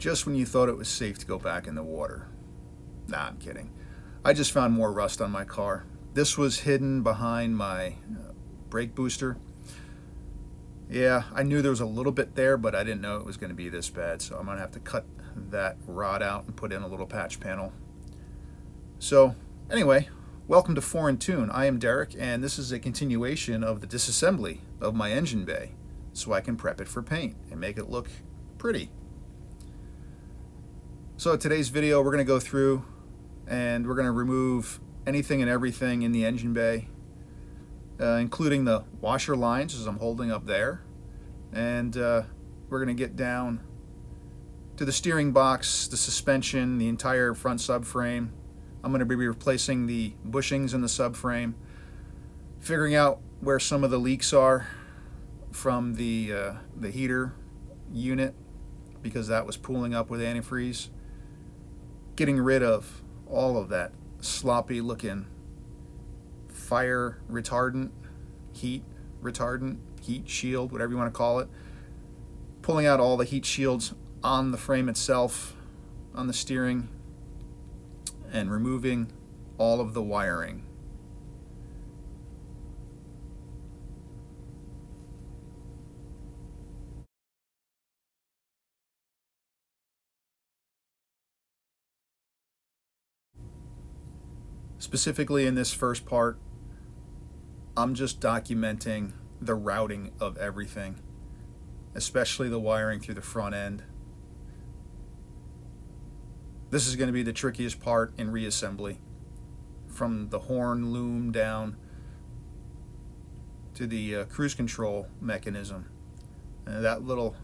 just when you thought it was safe to go back in the water. Nah, I'm kidding. I just found more rust on my car. This was hidden behind my brake booster. Yeah, I knew there was a little bit there, but I didn't know it was going to be this bad, so I'm going to have to cut that rod out and put in a little patch panel. So, anyway, welcome to Foreign Tune. I am Derek, and this is a continuation of the disassembly of my engine bay, so I can prep it for paint and make it look pretty. So today's video, we're going to go through and we're going to remove anything and everything in the engine bay, including the washer lines, as I'm holding up there, and we're going to get down to the steering box, the suspension, the entire front subframe. I'm going to be replacing the bushings in the subframe, figuring out where some of the leaks are from the heater unit, because that was pooling up with antifreeze, getting rid of all of that sloppy looking fire retardant, heat shield, whatever you want to call it, pulling out all the heat shields on the frame itself, on the steering, and removing all of the wiring. Specifically in this first part, I'm just documenting the routing of everything, especially the wiring through the front end. This is going to be the trickiest part in reassembly, from the horn loom down to the cruise control mechanism. That little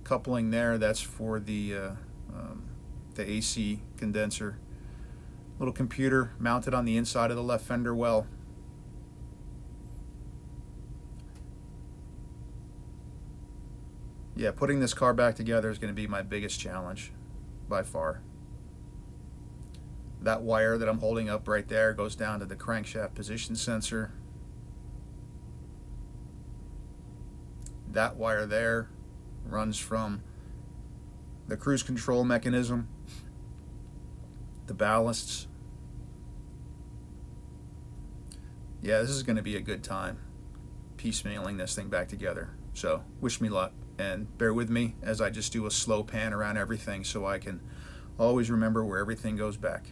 coupling there, that's for the AC condenser. Little computer mounted on the inside of the left fender well. Yeah, putting this car back together is going to be my biggest challenge by far. That wire that I'm holding up right there goes down to the crankshaft position sensor. That wire there runs from the cruise control mechanism, the ballasts. Yeah, this is going to be a good time piecemealing this thing back together. So wish me luck, and bear with me as I just do a slow pan around everything so I can always remember where everything goes back.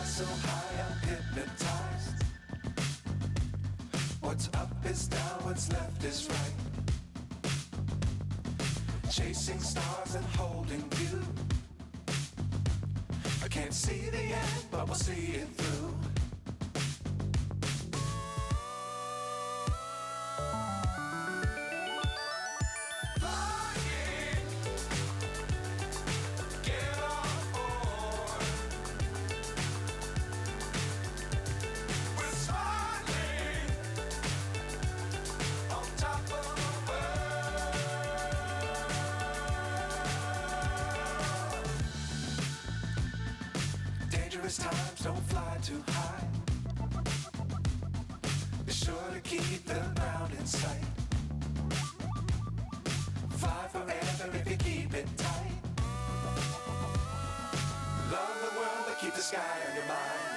So high I'm hypnotized. What's up is down, what's left is right. Chasing stars and holding you. I can't see the end, but we'll see it through. Times don't fly too high. Be sure to keep the ground in sight. Fly forever if you keep it tight. Love the world, but keep the sky on your mind.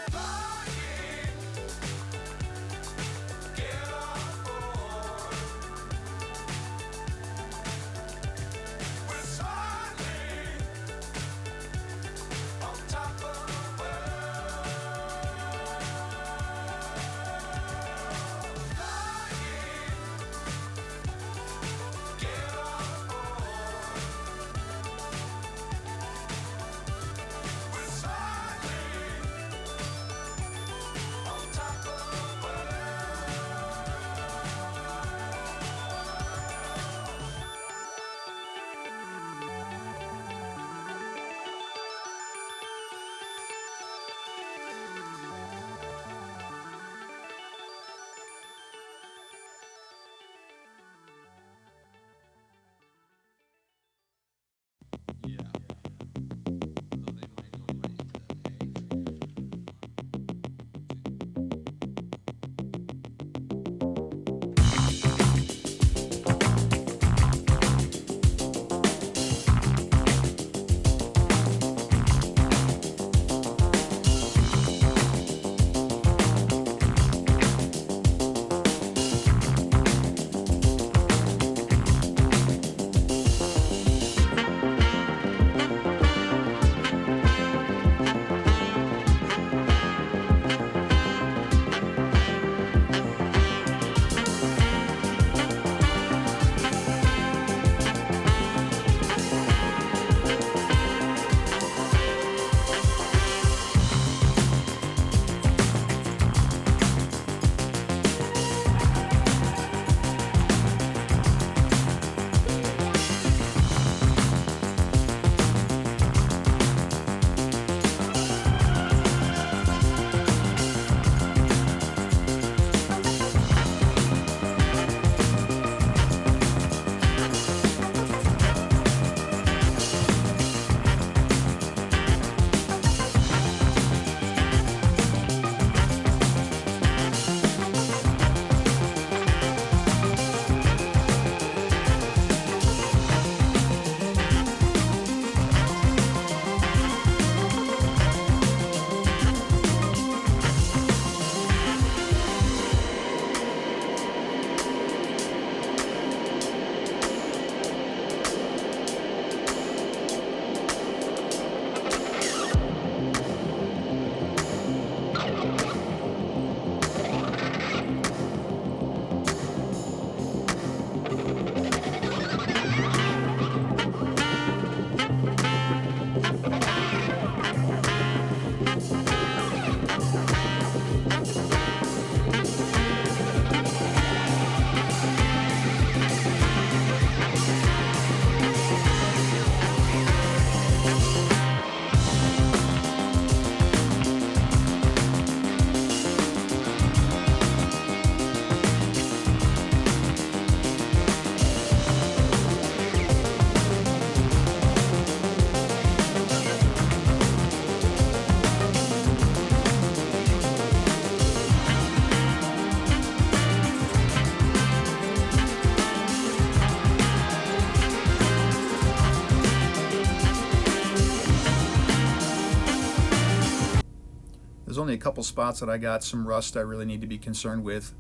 There's only a couple spots that I got some rust I really need to be concerned with.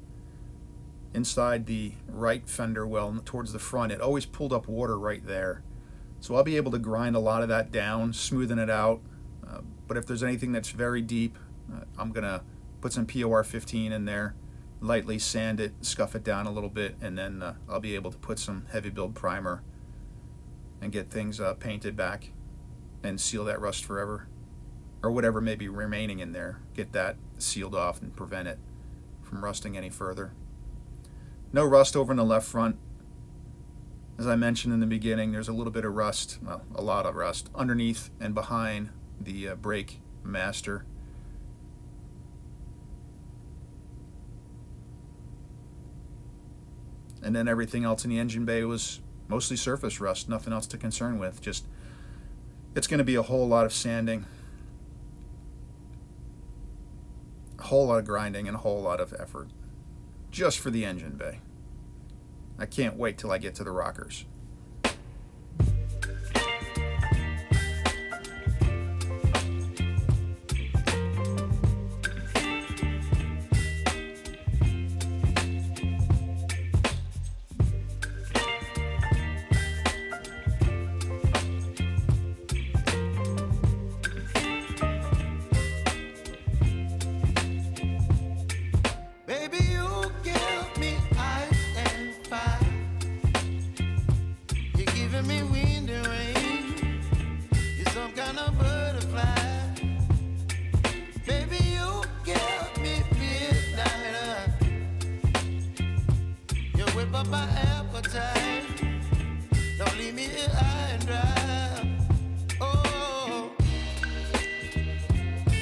Inside the right fender well towards the front, it always pulled up water right there. So I'll be able to grind a lot of that down, smoothing it out. But if there's anything that's very deep, I'm going to put some POR 15 in there, lightly sand it, scuff it down a little bit, and then I'll be able to put some heavy build primer and get things painted back and seal that rust forever, or whatever may be remaining in there. Get that sealed off and prevent it from rusting any further. No rust over in the left front. As I mentioned in the beginning, there's a little bit of rust, well, a lot of rust, underneath and behind the brake master. And then everything else in the engine bay was mostly surface rust, nothing else to concern with. Just, it's going to be a whole lot of sanding, a whole lot of grinding, and a whole lot of effort just for the engine bay. I can't wait till I get to the rockers. My appetite, don't leave me here high and dry. Oh,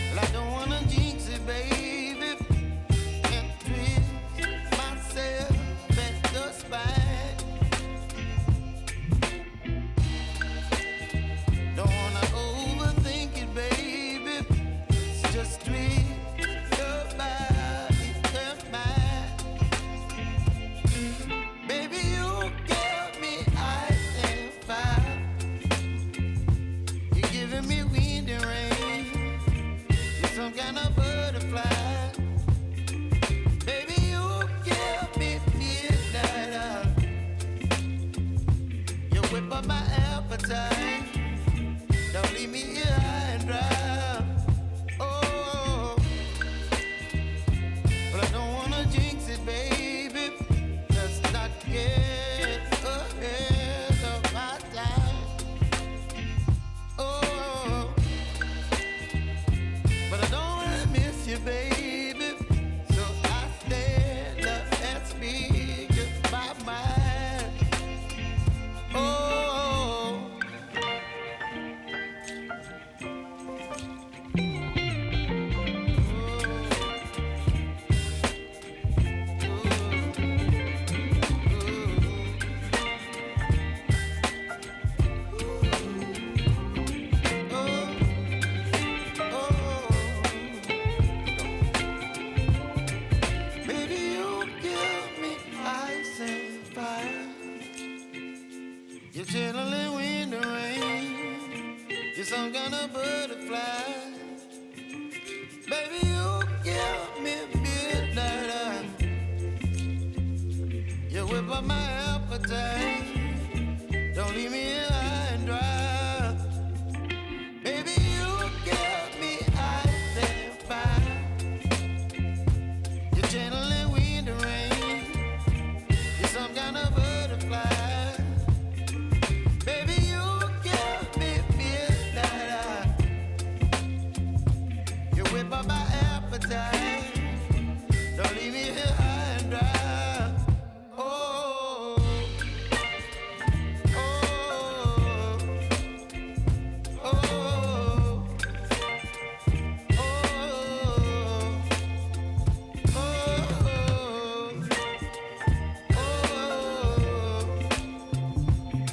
well, I don't wanna jinx it, baby, and twist myself at the spine. Don't wanna overthink it, baby. It's just twist your body and mine. Some kind of butterfly, baby, you give me midnight. You whip up my appetite, don't leave me here high and dry. Oh, but I don't wanna jinx it, baby. Let's not get ahead of my time. Oh, but I don't wanna miss you, baby. So I stand up and speak just my mind. Oh, you're chilling when the rain. You're some kind of butterfly. Baby, you give me midnight. You whip up my appetite. Don't leave me here high and dry. Baby, you give me ice and fire. You're channeling wind and rain. You're some kind of butterfly. Don't leave me here high and dry. Oh, oh, oh,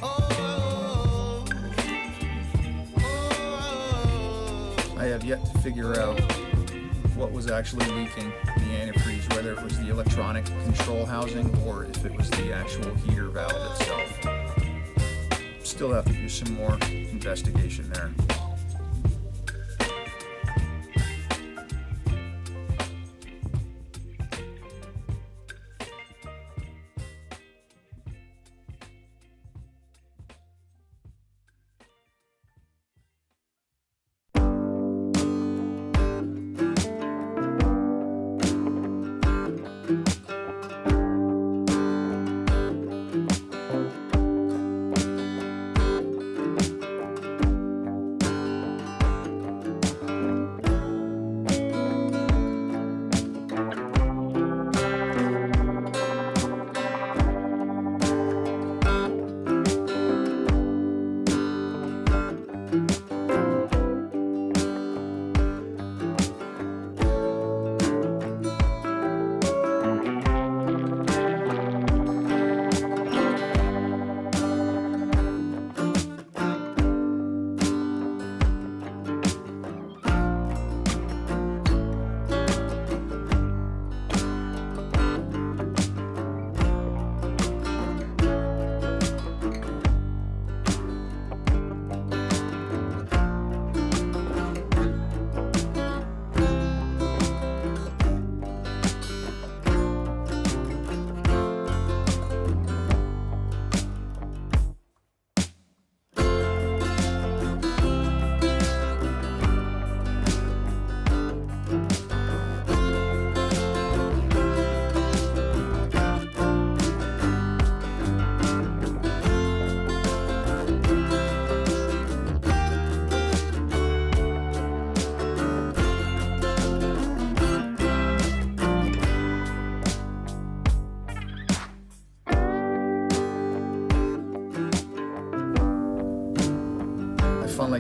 oh, I have yet to figure out what was actually leaking in the antifreeze, whether it was the electronic control housing or if it was the actual heater valve itself. Still have to do some more investigation there.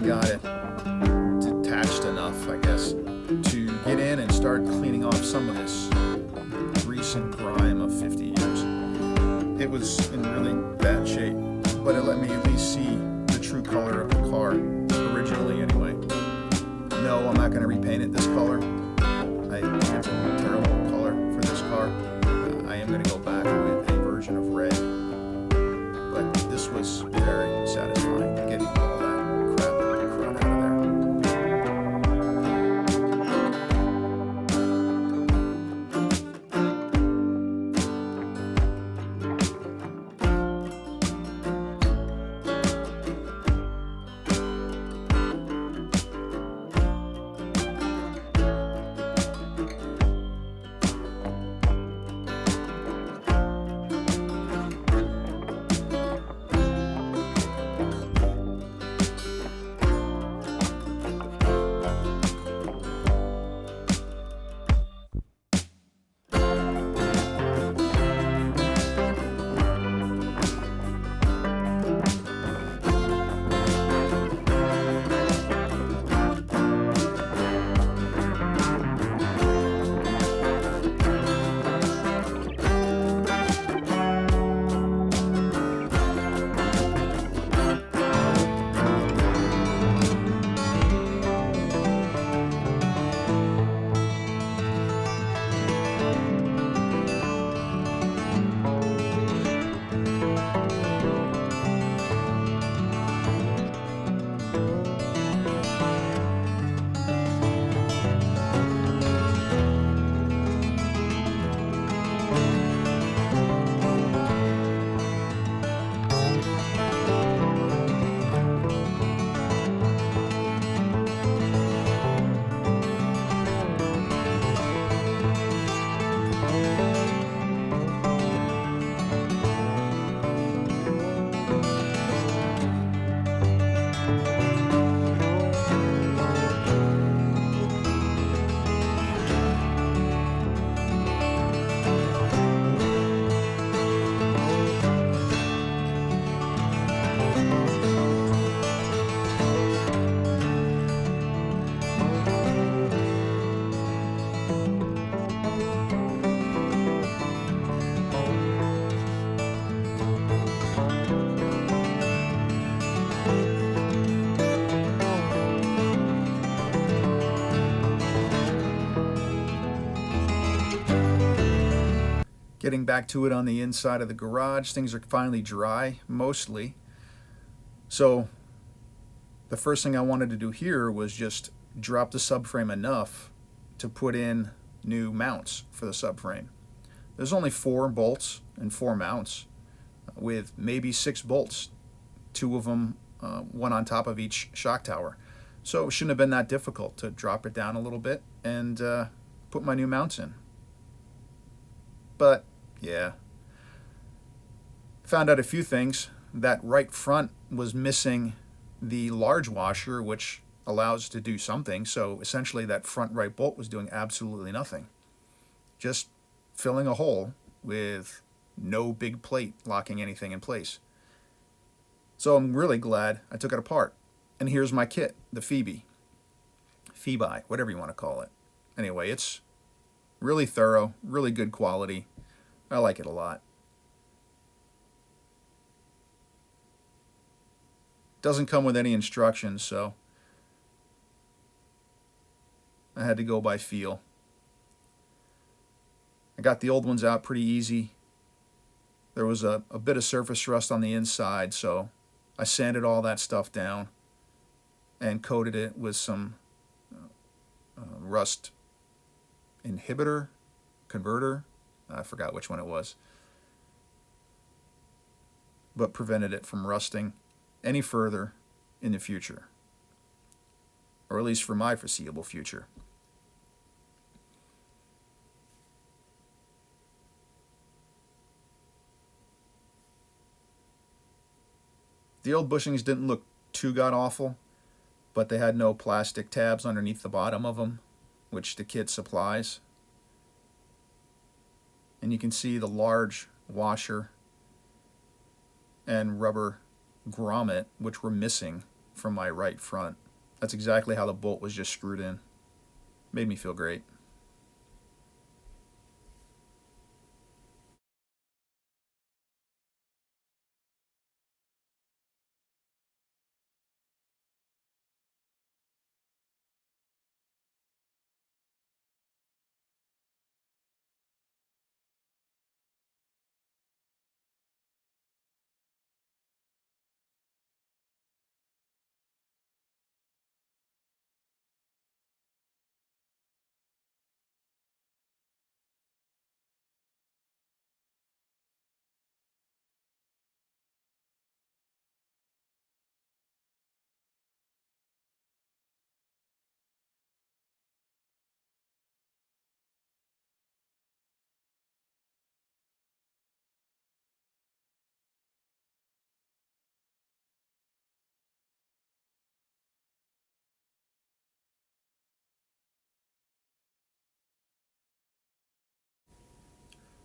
got it detached enough, I guess, to get in and start cleaning off some of this grease and grime of 50 years. It was in really bad shape, but it let me at least see the true color of the car, originally anyway. No, I'm not going to repaint it this color. I think it's a terrible color for this car. I am going to go back with a version of red, but this was very satisfying, getting all that crap out of there. Getting back to it on the inside of the garage, things are finally dry, mostly. So the first thing I wanted to do here was just drop the subframe enough to put in new mounts for the subframe. There's only 4 bolts and 4 mounts with maybe 6 bolts, 2 of them, one on top of each shock tower. So it shouldn't have been that difficult to drop it down a little bit and put my new mounts in. But yeah, found out a few things. That right front was missing the large washer, which allows to do something. So essentially that front right bolt was doing absolutely nothing, just filling a hole with no big plate locking anything in place. So I'm really glad I took it apart. And here's my kit, the Phoebe, whatever you want to call it. Anyway, it's really thorough, really good quality. I like it a lot. Doesn't come with any instructions, so I had to go by feel. I got the old ones out pretty easy. There was a bit of surface rust on the inside, so I sanded all that stuff down and coated it with some rust converter. I forgot which one it was, but prevented it from rusting any further in the future, or at least for my foreseeable future. The old bushings didn't look too god-awful, but they had no plastic tabs underneath the bottom of them, which the kit supplies. And you can see the large washer and rubber grommet, which were missing from my right front. That's exactly how the bolt was just screwed in. Made me feel great.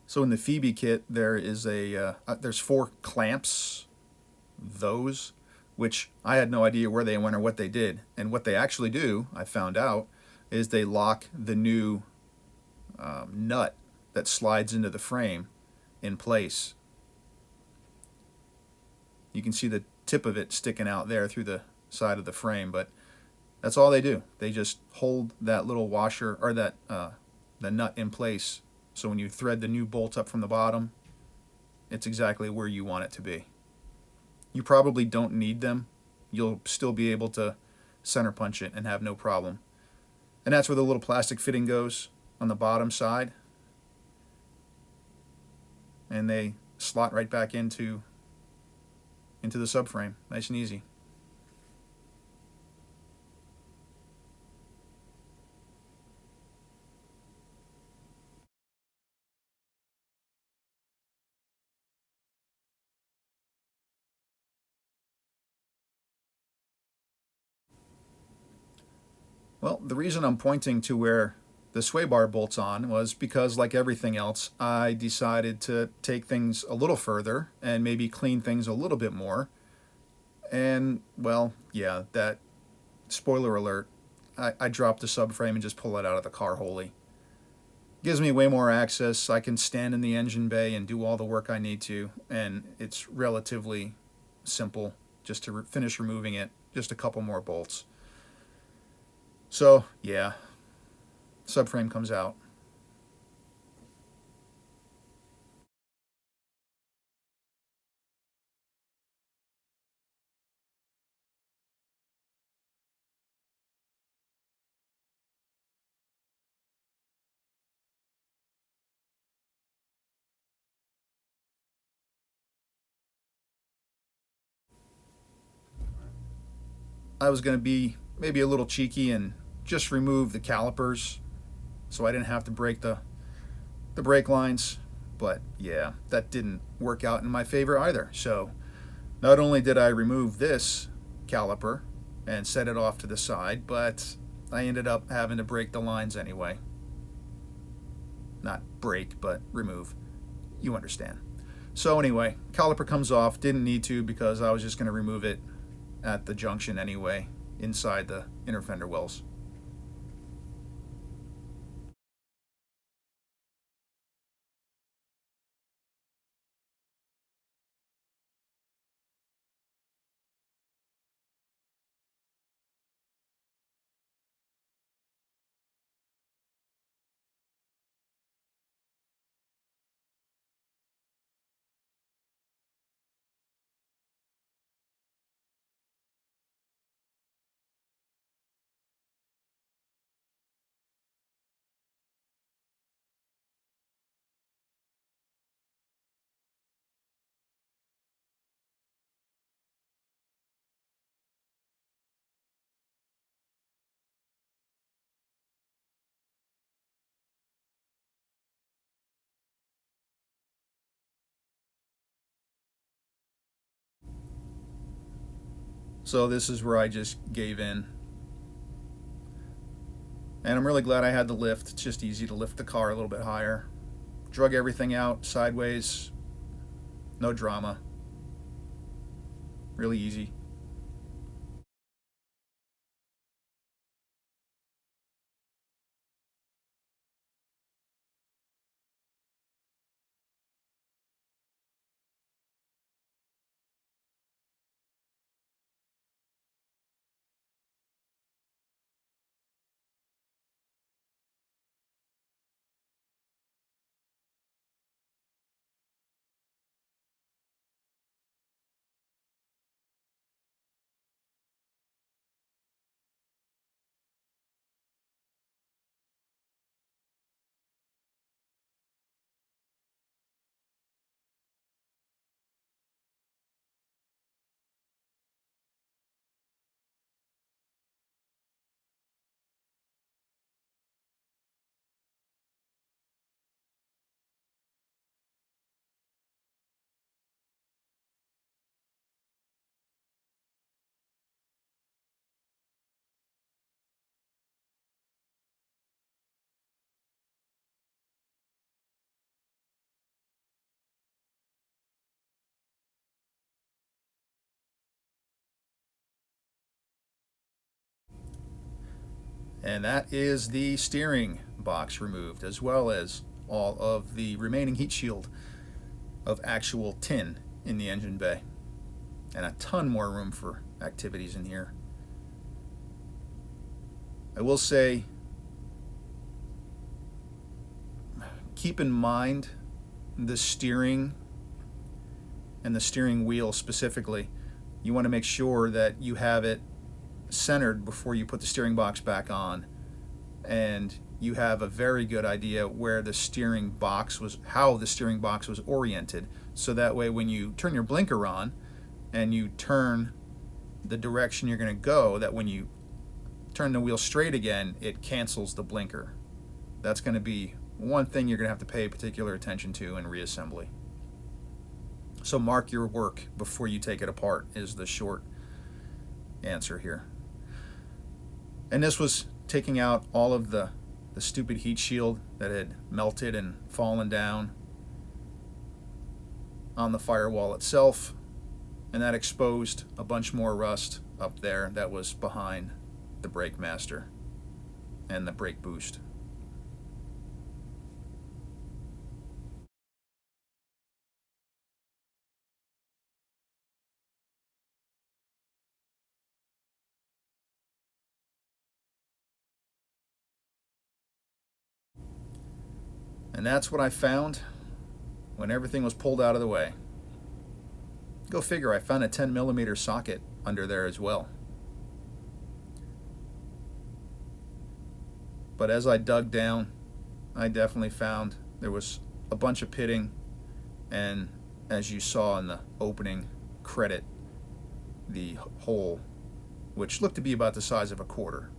So in the Phoebe kit, there is there's 4 clamps, those, which I had no idea where they went or what they did. And what they actually do, I found out, is they lock the new nut that slides into the frame in place. You can see the tip of it sticking out there through the side of the frame, but that's all they do. They just hold that little washer, or that the nut in place, so when you thread the new bolt up from the bottom, it's exactly where you want it to be. You probably don't need them. You'll still be able to center punch it and have no problem. And that's where the little plastic fitting goes on the bottom side. And they slot right back into the subframe. Nice and easy. Well, the reason I'm pointing to where the sway bar bolts on was because, like everything else, I decided to take things a little further and maybe clean things a little bit more. And, well, yeah, that, spoiler alert, I dropped the subframe and just pull it out of the car wholly. Gives me way more access. I can stand in the engine bay and do all the work I need to, and it's relatively simple just to finish removing it. Just a couple more bolts. So, yeah, subframe comes out. I was going to be maybe a little cheeky and just remove the calipers so I didn't have to break the brake lines. But yeah, that didn't work out in my favor either. So not only did I remove this caliper and set it off to the side, but I ended up having to break the lines anyway. Not break, but remove. You understand. So anyway, caliper comes off. Didn't need to because I was just going to remove it at the junction anyway, inside the inner fender wells. So this is where I just gave in. And I'm really glad I had the lift. It's just easy to lift the car a little bit higher. Drug everything out sideways. No drama. Really easy. And that is the steering box removed, as well as all of the remaining heat shield of actual tin in the engine bay. And a ton more room for activities in here. I will say, keep in mind the steering and the steering wheel specifically. You want to make sure that you have it centered before you put the steering box back on, and you have a very good idea where the steering box was, how the steering box was oriented, so that way when you turn your blinker on and you turn the direction you're going to go, that when you turn the wheel straight again, it cancels the blinker. That's going to be one thing you're going to have to pay particular attention to in reassembly. So mark your work before you take it apart is the short answer here. And this was taking out all of the stupid heat shield that had melted and fallen down on the firewall itself, and that exposed a bunch more rust up there that was behind the brake master and the brake boost. And that's what I found when everything was pulled out of the way. Go figure, I found a 10mm socket under there as well. But as I dug down, I definitely found there was a bunch of pitting, and as you saw in the opening credit, the hole, which looked to be about the size of a quarter.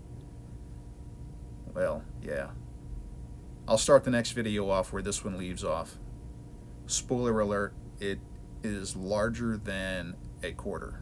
Well, yeah. I'll start the next video off where this one leaves off. Spoiler alert, it is larger than a quarter.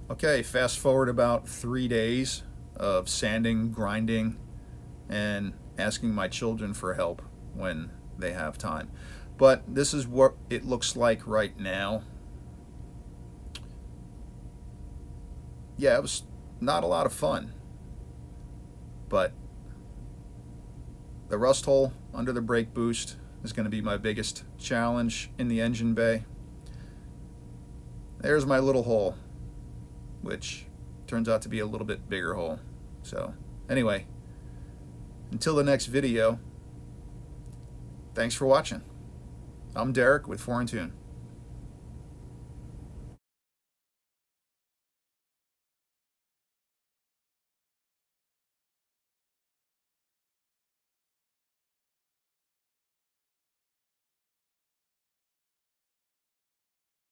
Okay, fast forward about 3 days of sanding, grinding, and asking my children for help when they have time. But this is what it looks like right now. Yeah, it was not a lot of fun, but the rust hole under the brake boost is going to be my biggest challenge in the engine bay. There's my little hole, which turns out to be a little bit bigger hole. So anyway, until the next video, thanks for watching. I'm Derek with 4 in Tune.